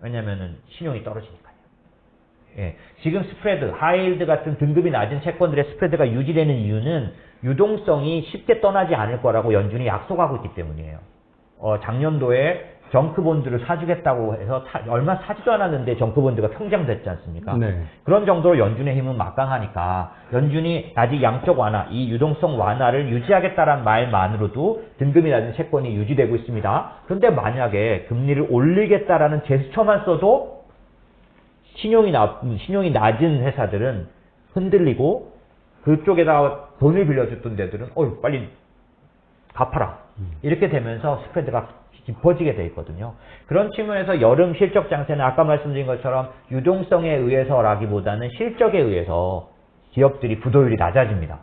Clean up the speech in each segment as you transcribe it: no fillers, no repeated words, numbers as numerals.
왜냐면은 신용이 떨어지니까요. 예, 지금 스프레드, 하이힐드 같은 등급이 낮은 채권들의 스프레드가 유지되는 이유는 유동성이 쉽게 떠나지 않을 거라고 연준이 약속하고 있기 때문이에요. 작년도에 정크본드를 사주겠다고 해서 얼마 사지도 않았는데 정크본드가 평장 됐지 않습니까? 네. 그런 정도로 연준의 힘은 막강하니까 연준이 아직 양적 완화, 이 유동성 완화를 유지하겠다는 말만으로도 등급이 낮은 채권이 유지되고 있습니다. 그런데 만약에 금리를 올리겠다라는 제스처만 써도 신용이 낮은 회사들은 흔들리고 그쪽에다가 돈을 빌려줬던 데들은 빨리 갚아라. 이렇게 되면서 스프레드가 깊어지게 돼 있거든요. 그런 측면에서 여름 실적 장세는 아까 말씀드린 것처럼 유동성에 의해서라기보다는 실적에 의해서 기업들이 부도율이 낮아집니다.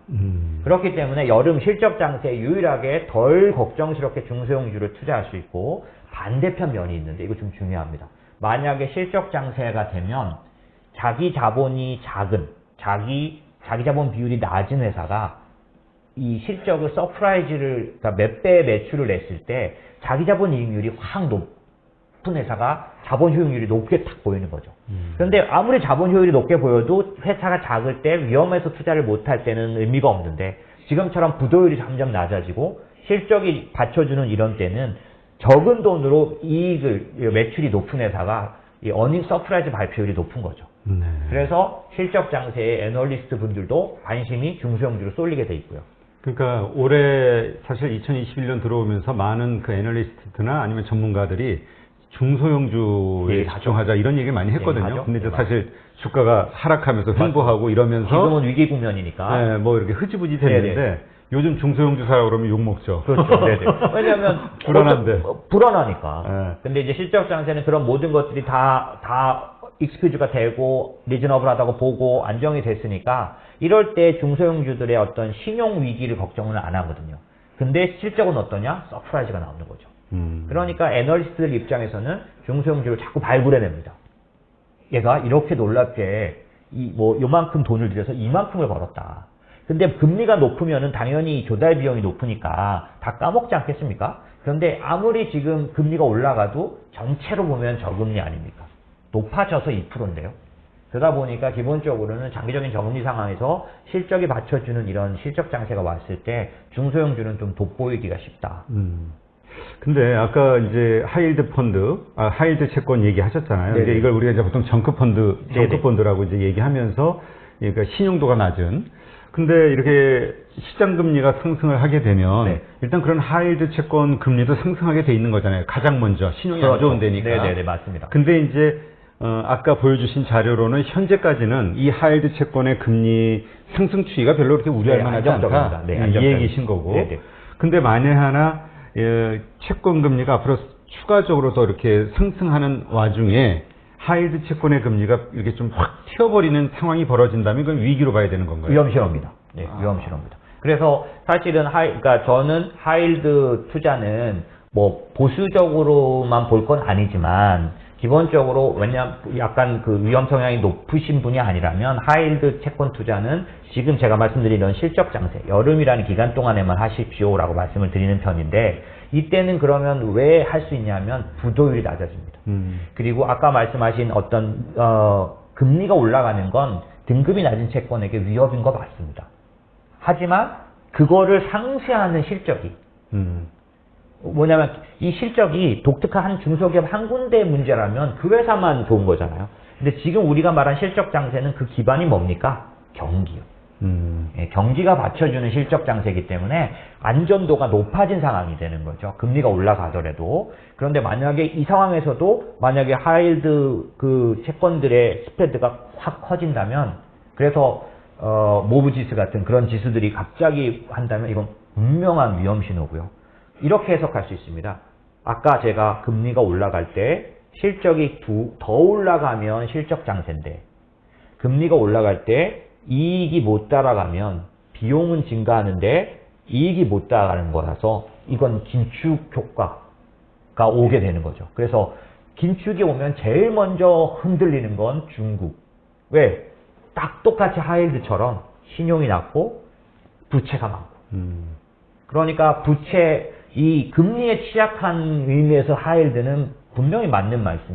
그렇기 때문에 여름 실적 장세에 유일하게 덜 걱정스럽게 중소형주를 투자할 수 있고 반대편 면이 있는데 이거 좀 중요합니다. 만약에 실적 장세가 되면 자기 자본이 작은, 자기 자본 비율이 낮은 회사가 이 실적을 서프라이즈를, 그러니까 몇 배의 매출을 냈을 때 자기 자본 이익률이 확 높은 회사가 자본 효율이 높게 탁 보이는 거죠. 그런데 아무리 자본 효율이 높게 보여도 회사가 작을 때 위험해서 투자를 못할 때는 의미가 없는데 지금처럼 부도율이 점점 낮아지고 실적이 받쳐주는 이런 때는 적은 돈으로 매출이 높은 회사가 이 어닝 서프라이즈 발표율이 높은 거죠. 그래서 실적 장세에 애널리스트 분들도 관심이 중소형주로 쏠리게 돼 있고요. 그러니까 올해 사실 2021년 들어오면서 많은 그 애널리스트나 아니면 전문가들이 중소형주에 집중하자 이런 얘기를 많이 했거든요. 근데 이제 사실 주가가 하락하면서 횡보하고 이러면서 지금은 위기 국면이니까 네, 뭐 이렇게 흐지부지 됐는데 요즘 중소형주 사라고 그러면 욕먹죠. 그렇죠. 네네. 왜냐하면 불안한데. 불안하니까. 네. 근데 이제 실적 장세는 그런 모든 것들이 다 익스큐즈가 되고 리즈너블하다고 보고 안정이 됐으니까 이럴 때 중소형주들의 어떤 신용 위기를 걱정은 안 하거든요. 근데 실적은 어떠냐? 서프라이즈가 나오는 거죠. 그러니까 애널리스트들 입장에서는 중소형주를 자꾸 발굴해냅니다. 얘가 이렇게 놀랍게 요만큼 돈을 들여서 이만큼을 벌었다. 근데 금리가 높으면은 당연히 조달 비용이 높으니까 다 까먹지 않겠습니까? 그런데 아무리 지금 금리가 올라가도 전체로 보면 저금리 아닙니까? 높아져서 2%인데요. 그러다 보니까 기본적으로는 장기적인 저금리 상황에서 실적이 받쳐주는 이런 실적 장세가 왔을 때 중소형주는 좀 돋보이기가 쉽다. 근데 아까 이제 하이힐드 채권 얘기하셨잖아요. 네네. 근데 이걸 우리가 이제 보통 정크펀드라고 이제 얘기하면서 그러니까 신용도가 낮은. 근데 이렇게 시장 금리가 상승을 하게 되면 일단 그런 하이힐드 채권 금리도 상승하게 돼 있는 거잖아요. 가장 먼저 신용이 안 좋은 데니까. 네네 맞습니다. 근데 이제 아까 보여주신 자료로는 현재까지는 이 하이힐드 채권의 금리 상승 추이가 별로 그렇게 우려할 만하지 않다. 이 얘기신 거고. 네네. 근데 만에 하나 채권 금리가 앞으로 추가적으로 더 이렇게 상승하는 와중에 하이힐드 채권의 금리가 이렇게 좀 확 튀어버리는 상황이 벌어진다면 그건 위기로 봐야 되는 건가요? 위험실업입니다. 네, 위험실업입니다. 그래서 사실은 그러니까 저는 하이힐드 투자는 뭐 보수적으로만 볼 건 아니지만 기본적으로 약간 그 위험 성향이 높으신 분이 아니라면 하이힐드 채권 투자는 지금 제가 말씀드린 이런 실적 장세, 여름이라는 기간 동안에만 하십시오라고 말씀을 드리는 편인데 이때는 그러면 왜 할 수 있냐면 부도율이 낮아집니다. 그리고 아까 말씀하신 어떤 금리가 올라가는 건 등급이 낮은 채권에게 위협인 거 맞습니다. 하지만 그거를 상쇄하는 실적이 뭐냐면 이 실적이 독특한 한 중소기업 한 군데의 문제라면 그 회사만 좋은 거잖아요. 근데 지금 우리가 말한 실적 장세는 그 기반이 뭡니까? 경기요. 경기가 받쳐주는 실적 장세이기 때문에 안전도가 높아진 상황이 되는 거죠. 금리가 올라가더라도. 그런데 만약에 이 상황에서도 만약에 하이힐드 그 채권들의 스프레드가 확 커진다면 그래서 모브 지수 같은 그런 지수들이 갑자기 한다면 이건 분명한 위험 신호고요. 이렇게 해석할 수 있습니다. 아까 제가 금리가 올라갈 때 실적이 더 올라가면 실적 장세인데 금리가 올라갈 때 이익이 못 따라가면 비용은 증가하는데 이익이 못 따라가는 거라서 이건 긴축 효과가 오게 되는 거죠. 그래서 긴축이 오면 제일 먼저 흔들리는 건 중국. 왜? 딱 똑같이 하이힐드처럼 신용이 낮고 부채가 많고. 그러니까 이 금리에 취약한 의미에서 하이힐드는 분명히 맞는 말씀입니다.